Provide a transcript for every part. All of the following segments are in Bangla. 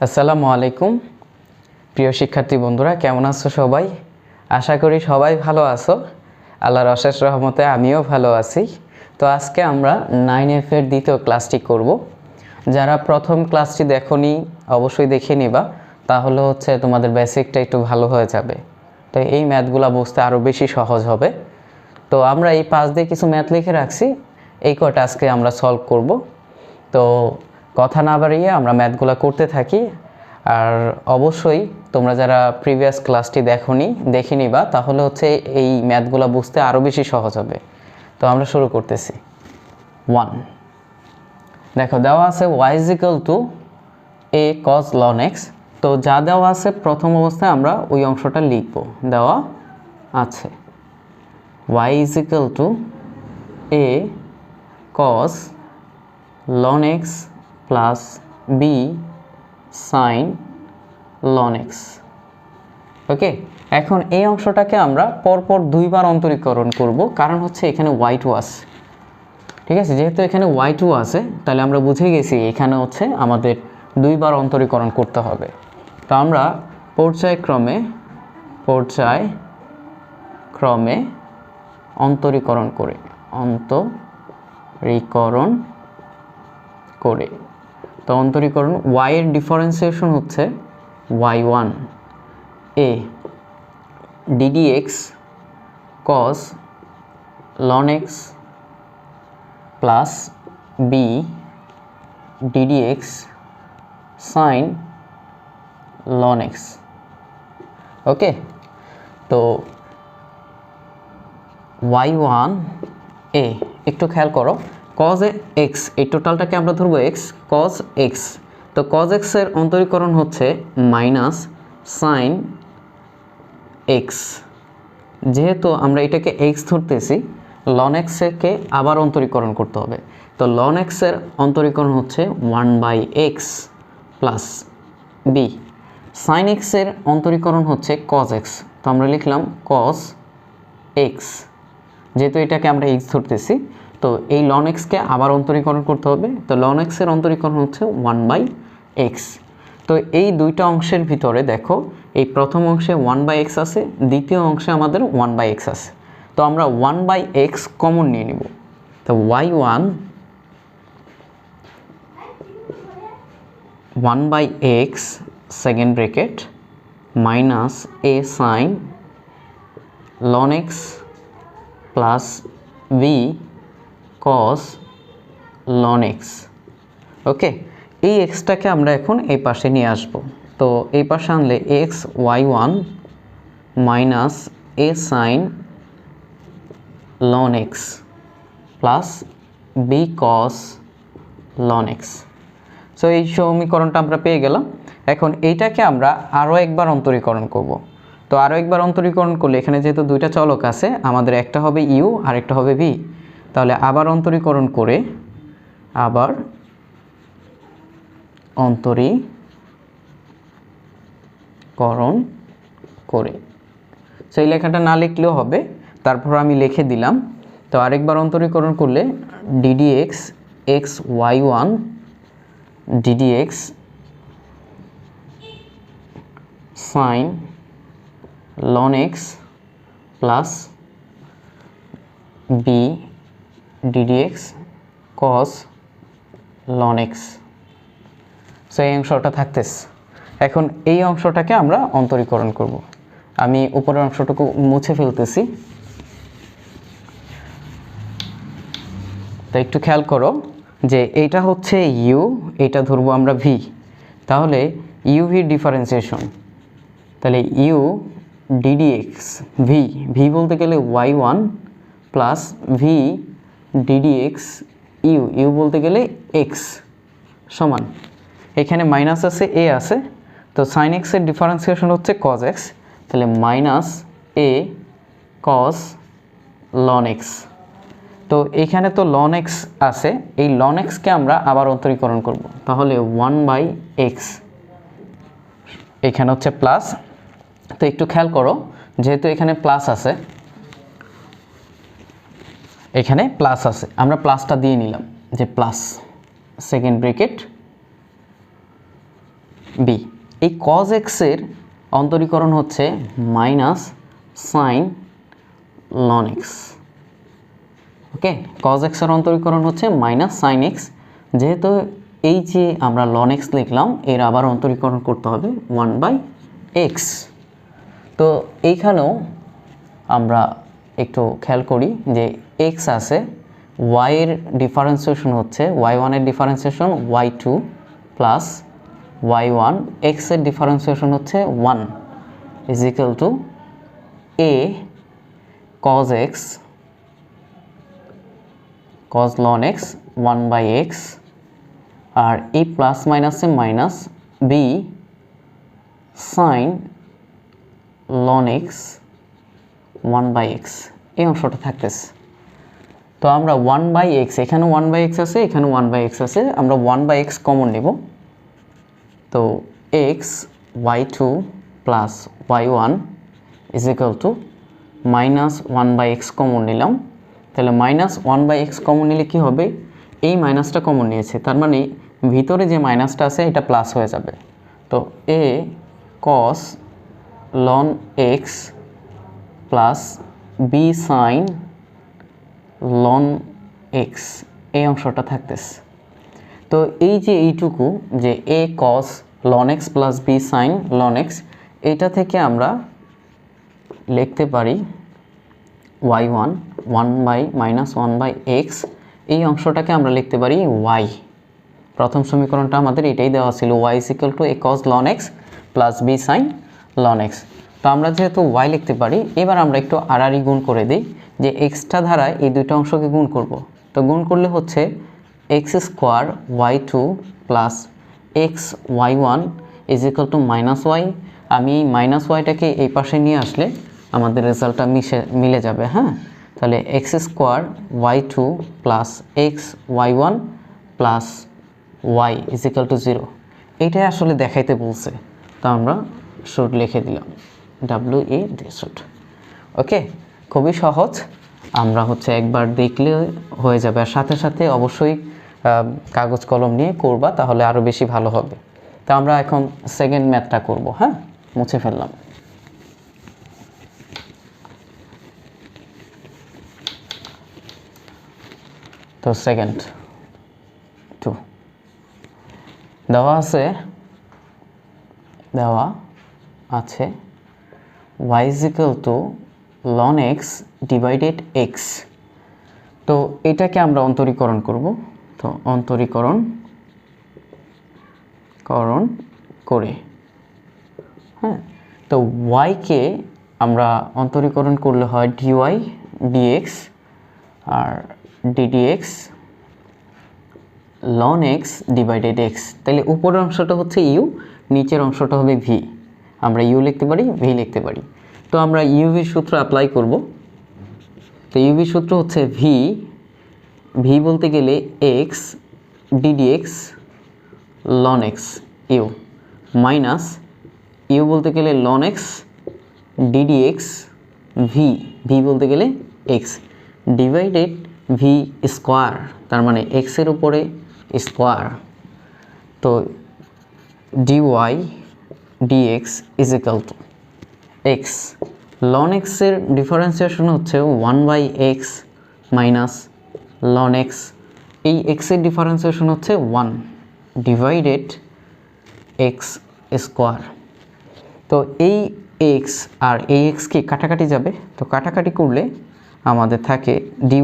আসসালামু আলাইকুম প্রিয় শিক্ষার্থী বন্ধুরা, কেমন আছো সবাই? আশা করি সবাই ভালো আছো। আল্লাহর অশেষ রহমতে আমিও ভালো আছি। তো আজকে আমরা 9F এর দ্বিতীয় ক্লাসটি করব। যারা প্রথম ক্লাসটি দেখোনি অবশ্যই দেখে নিবা, তাহলে হচ্ছে তোমাদের বেসিকটা একটু ভালো হয়ে যাবে। তো এই ম্যাথগুলো বুঝতে আরও বেশি সহজ হবে। তো আমরা এই পাশ দিয়ে কিছু ম্যাথ লিখে রাখছি, এই কটা আজকে আমরা সলভ করব। তো কথা না বাড়িয়ে আমরা ম্যাথগুলো করতে থাকি। আর অবশ্যই তোমরা যারা প্রিভিয়াস ক্লাসটি দেখে নিবা, তাহলে হচ্ছে এই ম্যাথগুলো বুঝতে আরও বেশি সহজ হবে। তো আমরা শুরু করতেছি। 1 দেখো, দেওয়া আছে y = a cos ln x। তো যা দেওয়া আছে প্রথম অবস্থায় আমরা ওই অংশটা লিখব। দেওয়া আছে y = a cos ln x plus b sin ln x। ওকে, এখন এই অংশটাকে আমরা পরপর দুইবার অন্তরীকরণ করব, কারণ হচ্ছে এখানে y2 আছে। ঠিক আছে, যেহেতু এখানে y2 আছে, তাহলে আমরা বুঝে গেছি এখানে হচ্ছে আমাদের দুইবার অন্তরীকরণ করতে হবে। তো আমরা পর্যায়ক্রমে অন্তরীকরণ করে তো অন্তরীকরণ y এর ডিফারেন্সিয়েশন হচ্ছে y1 a ddx cos ln x plus b ddx sin ln x। ওকে, তো y1 a একটু খেয়াল করো, cos x এই টোটালটাকে আমরা ধরবো x cos x। তো cos x এর অন্তরীকরণ হচ্ছে মাইনাস sin x। যেহেতু আমরা এটাকে x ধরতেছি, ln x কে আবার অন্তরীকরণ করতে হবে। তো ln x এর অন্তরীকরণ হচ্ছে 1/x plus b। sin x এর অন্তরীকরণ হচ্ছে cos x। তো আমরা লিখলাম cos x, যেহেতু এটাকে আমরা x ধরতেছি। তো এই ln x কে আবার অন্তরীকরণ করতে হবে। তো ln x এর অন্তরীকরণ হচ্ছে 1/x। তো এই দুইটা অংশের ভিতরে দেখো, এই প্রথম অংশে 1/x আছে, দ্বিতীয় অংশে আমাদের 1/x আছে। তো আমরা 1/x কমন নিয়ে নিব। তো y1 1/x second bracket minus a sin ln x plus b cos ln x। ওকে, এই এক্সটাকে আমরা এখন এই পাশে নিয়ে আসব। তো এই পাশে আনলে x y1 minus a sin ln x plus b cos ln x। So এই সমীকরণটা আমরা পেয়ে গেলাম। এখন এইটাকে আমরা আরও একবার অন্তরীকরণ করব। তো আরও একবার অন্তরীকরণ করলে এখানে যেহেতু দুইটা চলক আছে, আমাদের একটা হবে u আর একটা হবে v। তাহলে আবার অন্তরীকরণ করে সেই লেখাটা না লিখলেও হবে, তারপর আমি লিখে দিলাম। তো আরেকবার অন্তরীকরণ করলে ddx x y1 ddx sin ln x plus b ddx cos ln x। So এই অংশটা থাকতেছে। এখন এই অংশটাকে আমরা অন্তরীকরণ করব। আমি উপরের অংশটুকু মুছে ফেলতেছি। তো একটু খেয়াল করো যে এইটা হচ্ছে u, এটা ধরবো আমরা v। তাহলে uv ডিফারেন্সিয়েশন, তাহলে u ddx v বলতে গেলে y1 plus v ddx u বলতে গেলে x সমান, এখানে মাইনাস আছে a আছে। তো sin x এর ডিফারেন্সিয়েশন হচ্ছে cos x, তাহলে minus a cos ln x। তো এখানে তো ln x আছে, এই ln x কে আমরা আবার অন্তরীকরণ করব। তাহলে 1/x এখানে হচ্ছে প্লাস। তো একটু খেয়াল করো, যেহেতু এখানে প্লাস আছে, আমরা প্লাসটা দিয়ে নিলাম যে প্লাস সেকেন্ড ব্র্যাকেট বি। এই কজ এক্সের অন্তরীকরণ হচ্ছে মাইনাস সাইন লন এক্স। ওকে, কজ এক্সের অন্তরীকরণ হচ্ছে মাইনাস সাইন এক্স। যেহেতু এই যে আমরা লন এক্স লিখলাম, এর আবার অন্তরীকরণ করতে হবে 1/x। তো এইখানেও আমরা একটু খেয়াল করি যে এক্স আছে, ওয়াই এর ডিফারেন্সিয়েশন হচ্ছে y1 এর ডিফারেন্সিয়েশন y2 প্লাস y1, এক্সের ডিফারেন্সিয়েশন হচ্ছে 1 is equal two a cos x cos ln x 1/x, আর এই প্লাস মাইনাসে minus b sin ln x 1/x, এই অংশটা থাকতেছে। তো আমরা 1/x, এখানে 1/x আছে, এখানে 1/x আছে, আমরা 1/x কমন নেব। তো x y2 plus y1 is equal to minus 1/x common নিলাম। তাহলে মাইনাস 1/x কমন নিলে কী হবে, এই মাইনাসটা কমন নিয়েছে, তার মানে ভিতরে যে মাইনাসটা আছে এটা প্লাস হয়ে যাবে। তো a cos ln x plus b sin ln x, এই অংশটা থাকতেছে। তো এই যে এইটুকু যে a cos ln x plus b sin ln x, এটা থেকে আমরা লিখতে পারি y1 1/-1/x, এই অংশটাকে আমরা লিখতে পারি y। প্রথম সমীকরণটা আমাদের এটাই দেওয়া ছিল, y is equal to a cos ln x plus b sin ln x। তো আমরা যেহেতু y লিখতে পারি, এবার আমরা একটু আড়াআড়ি গুণ করে দিই যে এক্সটা দ্বারা এই দুটো অংশকে গুণ করব। তো গুণ করলে হচ্ছে x square y2 plus x y1 is equal to minus y. আমি এই মাইনাস ওয়াইটাকে এই পাশে নিয়ে আসলে আমাদের রেজাল্টটা মিলে যাবে। হ্যাঁ, তাহলে x square y2 plus x y1 plus y is equal to 0, এইটাই আসলে দেখাইতে বলছে। তো আমরা শুট লিখে দিলাম, WE শুট। ওকে, খুবই সহজ, আমরা হচ্ছে একবার দেখলে হয়ে যাবে, আর সাথে সাথে অবশ্যই কাগজ কলম নিয়ে করবা, তাহলে আরও বেশি ভালো হবে। তো আমরা এখন সেকেন্ড ম্যাথটা করব। হ্যাঁ, মুছে ফেললাম। তো সেকেন্ড 2 দেওয়া আছে y is equal to ln x divided x। তো এটাকে আমরা অন্তরীকরণ করব। তো অন্তরীকরণ করে, হ্যাঁ, তো y কে আমরা অন্তরীকরণ করলে হয় dy dx আর ddx ln x divided x। তাহলে উপরের অংশটা হচ্ছে u, নিচের অংশটা হবে v। আমরা u লিখতে পারি, v লিখতে পারি। তো আমরা uv সূত্র অ্যাপ্লাই করব। তো uv সূত্র হচ্ছে v বলতে গেলে x ddx ln x u minus u বলতে গেলে ln x ddx v বলতে গেলে x ডিভাইডেড v স্কোয়ার, তার মানে x এর উপরে স্কোয়ার। তো dy dx is equal to x। ln x এর ডিফারেন্সিয়েশন হচ্ছে 1/x মাইনাস ln x, এই x এর ডিফারেন্সিয়েশন হচ্ছে 1 ডিভাইডেড x স্কোয়ার। তো এই x আর এই x কি কাটাকাটি যাবে, তো কাটাকাটি করলে আমাদের থাকে dy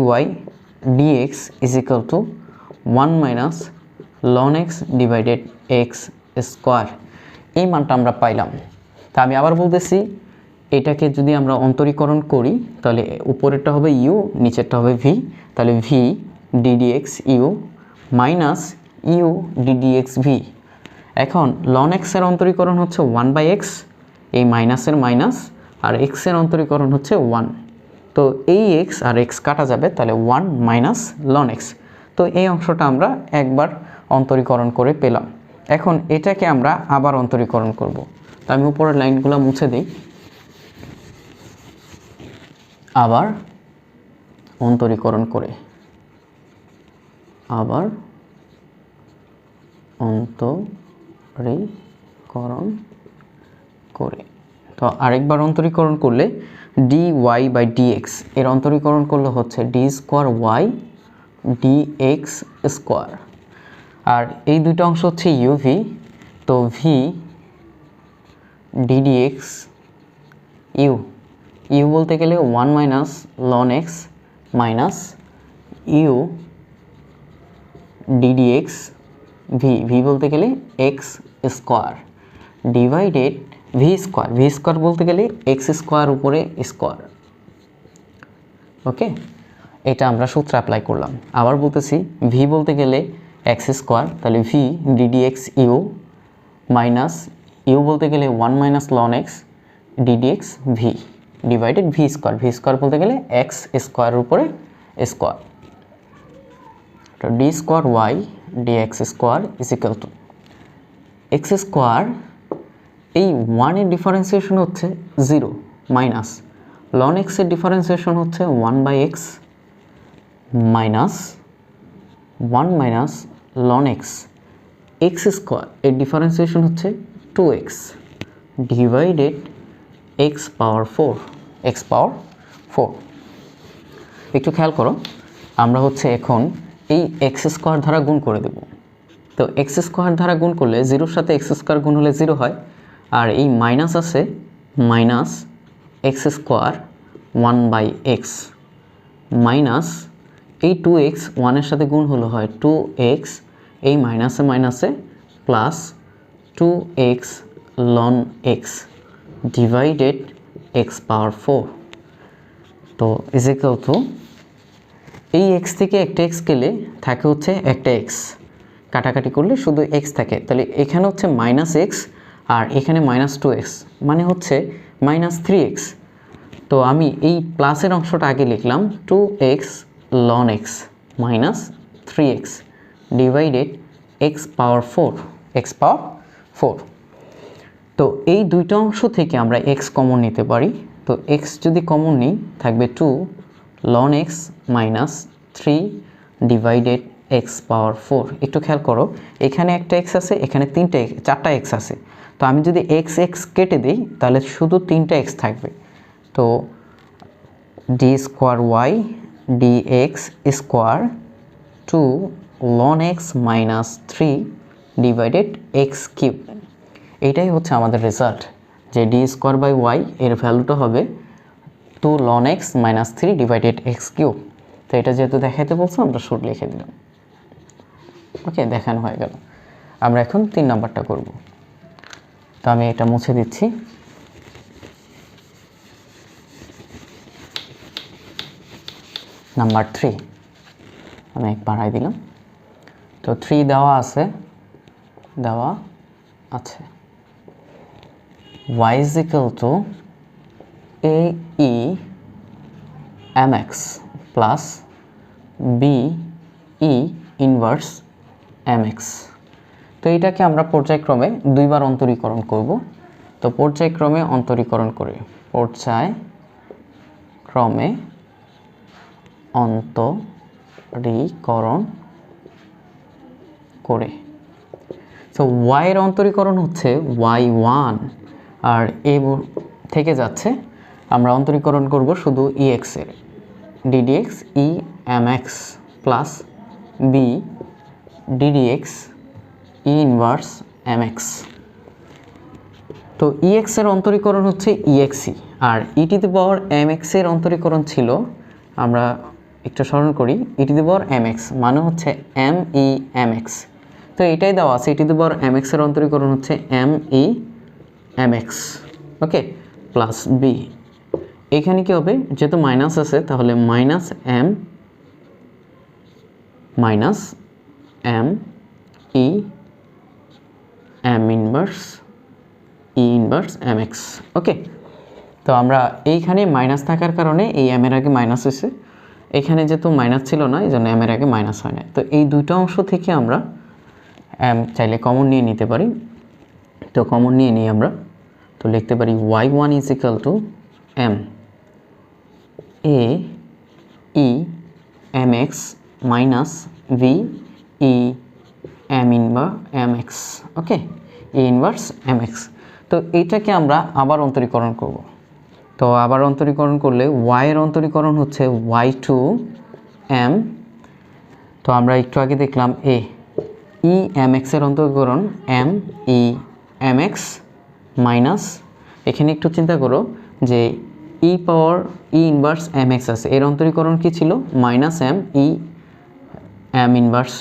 dx is equal to 1 minus ln x divided x square. এই মানটা আমরা পাইলাম। তা আমি আবার বলতেছি, এটাকে যদি আমরা অন্তরীকরণ করি তাহলে উপরেরটা হবে u, নিচেরটা হবে v। তাহলে v ddx u minus u ddx v। এখন ln x এর অন্তরীকরণ হচ্ছে 1/x, এই মাইনাসের মাইনাস, আর x এর অন্তরীকরণ হচ্ছে 1। তো এই x আর x কাটা যাবে, তাহলে 1 মাইনাস ln x। তো এই অংশটা আমরা একবার অন্তরীকরণ করে পেলাম। এখন এটাকে আমরা আবার অন্তরীকরণ করব। তো আমি উপরের লাইনগুলো মুছে দিই। আবার অন্তরীকরণ করে, আবার অন্তরীকরণ অন্তরীকরণ করে, তো আরেকবার অন্তরীকরণ করলে dy বাই dx এর অন্তরীকরণ করলে হচ্ছে d square y dx square, আর এই দুটো অংশ হচ্ছে uv, তো v ddx u বলতে গেলে 1 minus ln x minus u ddx v বলতে গেলে x square divided v square বলতে গেলে x স্কোয়ার উপরে স্কোয়ার। ওকে, এটা আমরা সূত্র অ্যাপ্লাই করলাম। আবার বলতেছি v বলতে গেলে x স্কোয়ার, তাহলে v ddx u minus u বলতে গেলে 1 minus ln x ddx v divided v square বলতে গেলে x স্কোয়ারের উপরে স্কোয়ার। তো d square y dx square is equal to x square, এই 1 এর ডিফারেন্সিয়েশন হচ্ছে 0 মাইনাস ln x এর ডিফারেন্সিয়েশন হচ্ছে 1 by x minus 1 minus ln x x square এর ডিফারেন্সিয়েশন হচ্ছে 2x ডিভাইডেড x পাওয়ার 4 একটু খেয়াল করো, আমরা হচ্ছে এখন এই x স্কোয়ার দ্বারা গুণ করে দেব। তো x স্কোয়ার দ্বারা গুণ করলে 0-র সাথে x স্কোয়ার গুণ হলে 0 হয়, আর এই মাইনাস আছে minus x square 1 by x minus এই 2x 1-এর সাথে গুণ হলো হয় 2x, এই মাইনাসে plus 2x ln x divided x পাওয়ার 4, তো ইজ ইকুয়াল টু এই x থেকে একটা x গেলে থাকে হচ্ছে একটা x, কাটাকাটি করলে শুধু x থাকে, তাহলে এখানে হচ্ছে মাইনাস x আর এখানে মাইনাস 2x মানে হচ্ছে মাইনাস 3x। তো আমি এই প্লাসের অংশটা আগে লিখলাম 2x ln x minus 3x divided x পাওয়ার 4। তো এই দুইটা অংশ থেকে আমরা x কমন নিতে পারি, তো x যদি কমন নিই থাকবে 2 ln x minus 3 divided x পাওয়ার 4। একটু খেয়াল করো, এখানে একটা x আছে, এখানে চারটা x আছে, তো আমি যদি x কেটে দিই তাহলে শুধু 3টা x থাকবে, তো d square y dx square 2 ln x minus 3 divided x cube. এইটাই হচ্ছে আমাদের রেজাল্ট, যে d স্কোয়ার বাই y এর ভ্যালুটা হবে 2 ln x minus 3 divided x cube. তো এটা যেহেতু দেখাইতে বলছো আমরা শুট লিখে দিলাম। ওকে, দেখানো হয়ে গেল। আমরা এখন 3 নাম্বারটা করব, তো আমি এটা মুছে দিচ্ছি। নাম্বার 3 আমি এক বাড়াই দিলাম, তো 3 দেওয়া আছে y is equal to AE mx plus BE inverse mx। তো এটাকে আমরা পর্যায়ক্রমে দুইবার অন্তরীকরণ করব। তো পর্যায়ক্রমে অন্তরীকরণ করে তো y এর অন্তরীকরণ হচ্ছে y1, আর এই থেকে যাচ্ছে আমরা অন্তরীকরণ করব শুধু ex এর ddx e mx plus b ddx e inverse mx। তো ex এর অন্তরীকরণ হচ্ছে exe, আর e to the power mx এর অন্তরীকরণ ছিল, আমরা একটু স্মরণ করি, e to the power mx মানে হচ্ছে me mx। তো এটাই দেওয়া আছে, e to the power mx এর অন্তরীকরণ হচ্ছে me mx। ওকে, প্লাস b, এখানে কি হবে, যেহেতু মাইনাস আছে তাহলে minus m minus m e m inverse mx। ওকে, তো আমরা এইখানে মাইনাস থাকার কারণে এই m এর আগে মাইনাস হয়েছে, এখানে যেহেতু মাইনাস ছিল না এই জন্য m এর আগে মাইনাস হয় না। তো এই দুইটা অংশ থেকে আমরা m চাইলে কমন নিয়ে নিতে পারি, তো কমন নিয়ে নিই আমরা, তো লিখতে পারি y1 is equal to m a e mx minus v e m inverse mx। Okay, e inverse m x. তো এইটাকে আমরা আবার অন্তরীকরণ করব। তো আবার অন্তরীকরণ করলে ওয়াইয়ের অন্তরীকরণ হচ্ছে ওয়াই টু এম। তো আমরা একটু আগে দেখলাম এ ই এম এক্সের অন্তরীকরণ m e m x minus, এখানে একটু চিন্তা করো যে e power e inverse m x আছে, এর অন্তরীকরণ কী ছিল? Minus m e m inverse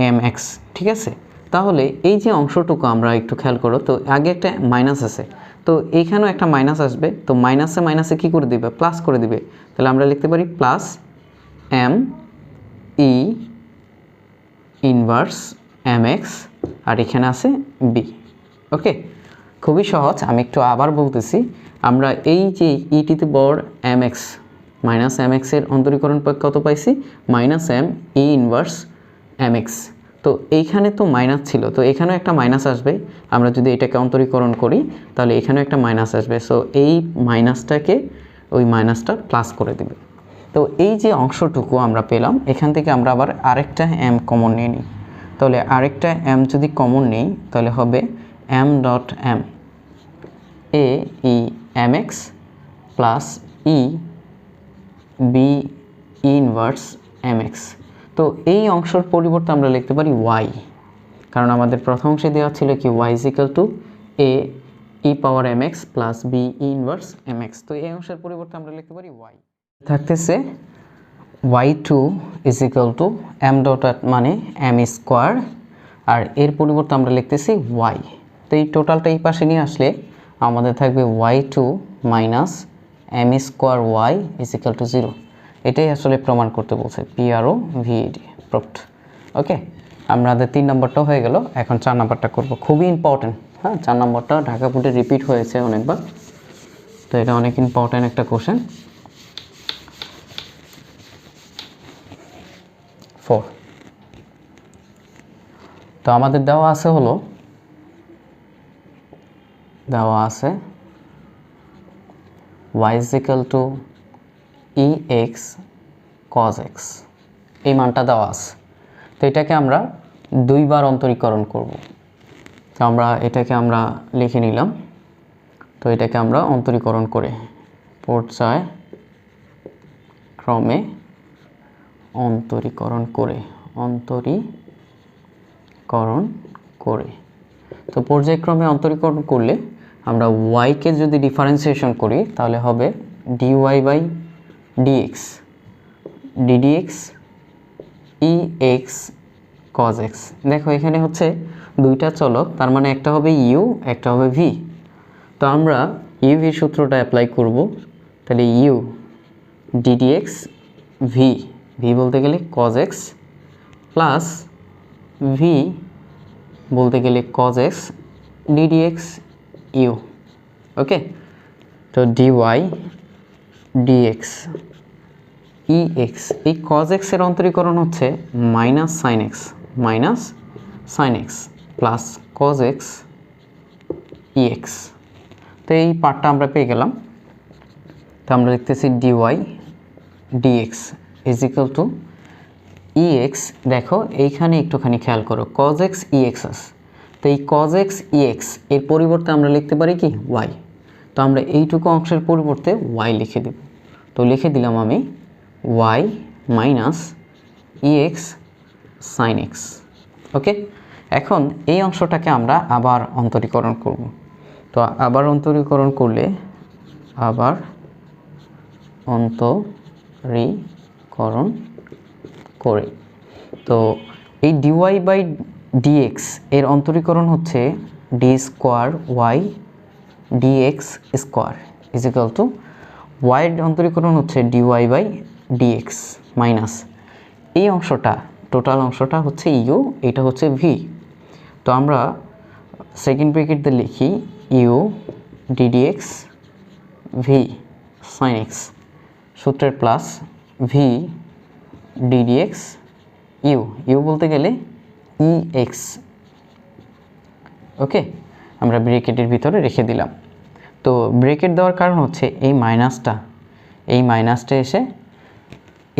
m x, ঠিক আছে? তাহলে এই যে অংশটুকু আমরা একটু খেয়াল করো, তো আগে একটা মাইনাস আছে, তো এইখানেও একটা মাইনাস আসবে, তো মাইনাসে মাইনাসে কী করে দিবে? প্লাস করে দিবে। তাহলে আমরা লিখতে পারি plus m e inverse m x, আর এখানে আছে বি। ওকে, খুবই সহজ। আমি একটু আবার বলতেছি, আমরা এই যে e to the power m x minus m এক্সের অন্তরীকরণ কত পাইছি? Minus m e inverse m x. তো এইখানে তো মাইনাস ছিল, তো এখানেও একটা মাইনাস আসবে। আমরা যদি এটাকে অন্তরীকরণ করি তাহলে এখানেও একটা মাইনাস আসবে, সো এই মাইনাসটাকে ওই মাইনাসটা প্লাস করে দেবে। তো এই যে অংশটুকু আমরা পেলাম, এখান থেকে আমরা আবার আরেকটা এম কমন নিয়ে নিই। তাহলে আরেকটা এম যদি কমন নিই তাহলে হবে m dot m a e m x plus e b inverse m x. তো এই অংশের পরিবর্তে আমরা লিখতে পারি ওয়াই, কারণ আমাদের প্রথম অংশে দেওয়া ছিল কি y is equal to a e power m x plus b inverse m x. তো এই অংশের পরিবর্তে আমরা লিখতে পারি ওয়াই। থাকতেছে y two is equal to m dot মানে এম স্কোয়ার, আর এর পরিবর্তে আমরা লিখতেছি ওয়াই। তো এই টোটালটা এই পাশে নিয়ে আসলে আমাদের থাকবে y two minus m square y is equal to 0। এটাই আসলে প্রমাণ করতে বলছে, পিআরও ভিডি প্রুফড। ওকে, আমাদের 3 নম্বরটাও হয়ে গেল, এখন 4 নম্বরটা করব, খুবই ইম্পর্টেন্ট। হ্যাঁ, 4 নম্বরটা ঢাকা বোর্ডে রিপিট হয়েছে অনেকবার, তো এটা অনেক ইম্পর্টেন্ট একটা কোশ্চেন। 4 তো আমাদের দেওয়া আছে হলো, দেওয়া আছে y is equal to ex cos x, এই মানটা দেওয়া আছে। তো এটাকে আমরা 2 বার অন্তরীকরণ করব। তো আমরা এটাকে আমরা লিখে নিলাম। তো এটাকে আমরা অন্তরীকরণ করে পর্যায়ক্রমে অন্তরীকরণ করে তো পর্যায়ক্রমে অন্তরীকরণ করলে আমরা ওয়াইকে যদি ডিফারেন্সিয়েশন করি তাহলে হবে dy by dx ddx e x cos x. দেখো এখানে হচ্ছে 2টা চলক, তার মানে একটা হবে ইউ, একটা হবে ভি। তো আমরা ইউ ভি সূত্রটা অ্যাপ্লাই করব। তাহলে ইউ ডিডিএক্স ভি, ভি বলতে গেলে কজ এক্স, প্লাস ভি বলতে গেলে cos x d d x u. Okay, তো ডিওয়াই ডিএক্স ই এক্স, এই কজ এক্সের অন্তরীকরণ হচ্ছে minus sine x plus cos x e x. তো এই পার্টটা আমরা পেয়ে গেলাম। তো আমরা লিখতেছি d y d x is equal to e x. দেখো এইখানে একটুখানি খেয়াল করো, কজ এক্স ই এক্স আছে, তো এই কজ এক্স ই এক্স এর পরিবর্তে আমরা লিখতে পারি কি ওয়াই। তো আমরা এইটুকু অংশের পরিবর্তে ওয়াই লিখে দেব। তো লিখে দিলাম আমি Y minus E x sign x. ওকে, এখন এই অংশটাকে আমরা আবার অন্তরীকরণ করব। তো আবার অন্তরীকরণ করলে করে তো এই ডিওয়াই বাই ডিএক্স এর অন্তরীকরণ হচ্ছে d square y dx square is equal to ওয়াইয়ের অন্তরীকরণ হচ্ছে ডিওয়াই বাই ডিএক্স মাইনাস এই অংশটা, টোটাল অংশটা হচ্ছে ইউ, এটা হচ্ছে ভি। তো আমরা সেকেন্ড ব্র্যাকেট দিয়ে লিখি u d d x v sine x, সূত্রের plus v d d x u, u বলতে গেলে ই এক্স। ওকে, আমরা ব্র্যাকেটের ভিতরে রেখে দিলাম। তো ব্র্যাকেট দেওয়ার কারণ হচ্ছে এই মাইনাসটা এসে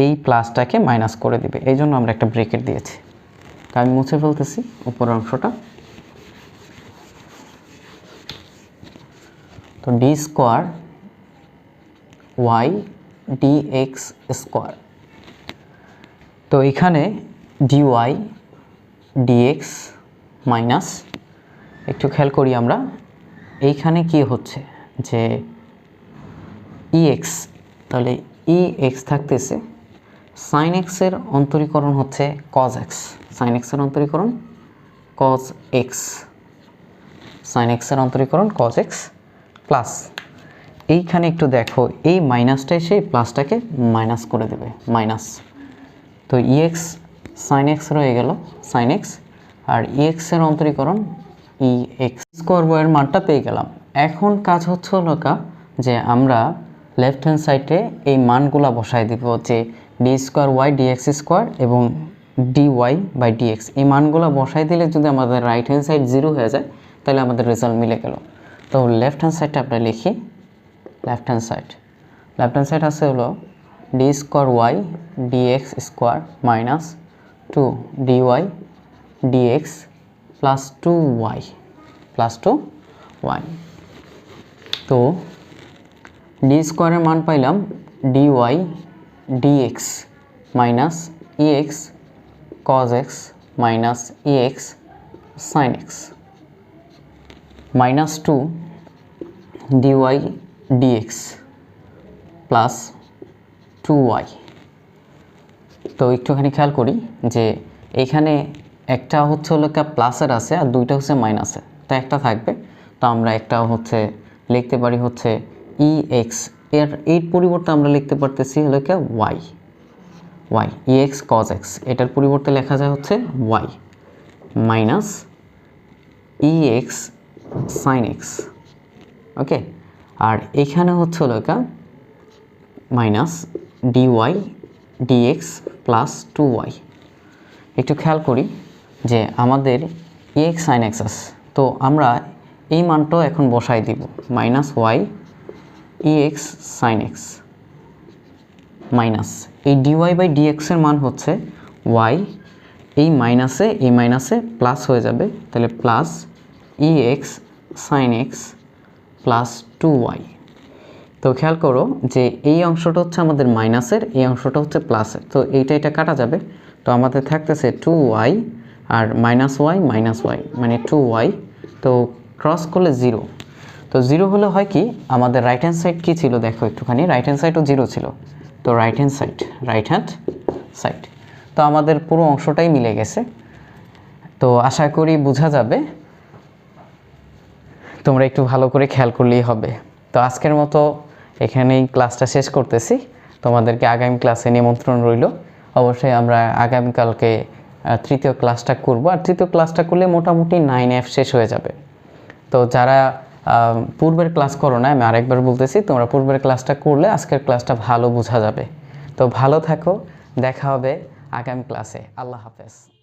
এই প্লাসটাকে মাইনাস করে দিবে, এই জন্য আমরা একটা ব্র্যাকেট দিয়েছি। তো আমি মুছে ফেলতেছি উপরের অংশটা। তো d square y dx square. তো এখানে ডিওয়াই ডিএক্স মাইনাস, একটু খেয়াল করি আমরা, এইখানে কি হচ্ছে যে ইএক্স, তাহলে ইএক্স থাকতেছে, সাইন এক্সের অন্তরীকরণ হচ্ছে কজ এক্স, সাইন এক্সের অন্তরীকরণ কজ এক্স, সাইন এক্সের অন্তরীকরণ কজ এক্স প্লাস এইখানে একটু দেখো এই মাইনাসটা এসে প্লাসটাকে মাইনাস করে দেবে, মাইনাস। তো ইএক্স সাইন এক্স রয়ে গেল সাইন এক্স, আর ইএক্সের অন্তরীকরণ ইএক্স স্কোয়ার ওয়াইয়ের মানটা পেয়ে গেলাম। এখন কাজ হচ্ছে হলো যে আমরা লেফট হ্যান্ড সাইডে এই মানগুলা বসাই দিব, যে d square y dx square এবং ডি ওয়াই বাই ডিএক্স, এই মানগুলো বসাই দিলে যদি আমাদের রাইট হ্যান্ড সাইড 0 হয়ে যায় তাহলে আমাদের রেজাল্ট মিলে গেল। তো লেফট হ্যান্ড সাইডটা আমরা লিখি, লেফট হ্যান্ড সাইড আছে হলো d square y dx square minus 2 d y dx plus 2y plus 2y। তো ডি স্কোয়ারের মান পাইলাম dy dx minus ex cos x minus EX sine x minus 2 dy dx plus 2y। তো একটুখানি খেয়াল করি যে এইখানে একটা হচ্ছে হলো প্লাসের আছে আর দুইটা হচ্ছে মাইনাসের, তো একটা থাকবে। তো আমরা একটা হচ্ছে লিখতে পারি হচ্ছে ইএক্স, এর পরিবর্তে আমরা লিখতে পারতেছি হলো ওয়াই ইএক্স কজ এক্স, এটার পরিবর্তে লেখা যায় হচ্ছে y minus EX sine x. Okay, আর এখানে হচ্ছে হলো minus dy dx plus 2y। একটু খেয়াল করি যে আমাদের ইএক্স সাইন এক্স আছে, তো আমরা এই মানটাও এখন বসাই দিব, minus y ex sine x minus এই ডিওয়াই বাই ডিএক্সের মান হচ্ছে ওয়াই, এই মাইনাসে প্লাস হয়ে যাবে, তাহলে plus ex sine x plus 2y। তো খেয়াল করো যে এই অংশটা হচ্ছে আমাদের মাইনাসের, এই অংশটা হচ্ছে প্লাসের, তো এটা কাটা যাবে। তো আমাদের থাকতেছে 2y আর মাইনাস ওয়াই মানে 2y, তো ক্রস করলে 0। তো 0 হলে হয় কি, আমাদের রাইট হ্যান্ড সাইড কী ছিল দেখো একটুখানি, রাইট হ্যান্ড সাইডও 0 ছিল। তো রাইট হ্যান্ড সাইড তো আমাদের পুরো অংশটাই মিলে গেছে। তো আশা করি বোঝা যাবে, তোমরা একটু ভালো করে খেয়াল করলেই হবে। তো আজকের মতো এখানেই ক্লাসটা শেষ করতেছি, তোমাদেরকে আগামী ক্লাসে নিমন্ত্রণ রইল। অবশ্যই আমরা আগামীকালকে তৃতীয় ক্লাসটা করব, আর তৃতীয় ক্লাসটা করলে মোটামুটি 9F শেষ হয়ে যাবে। তো যারা পূর্বের ক্লাস করো না, আমি আরেকবার বলতেছি, তোমরা পূর্বের ক্লাসটা করলে আজকের ক্লাসটা ভালো বোঝা যাবে। তো ভালো থাকো, দেখা হবে আগামী ক্লাসে। আল্লাহ হাফেজ।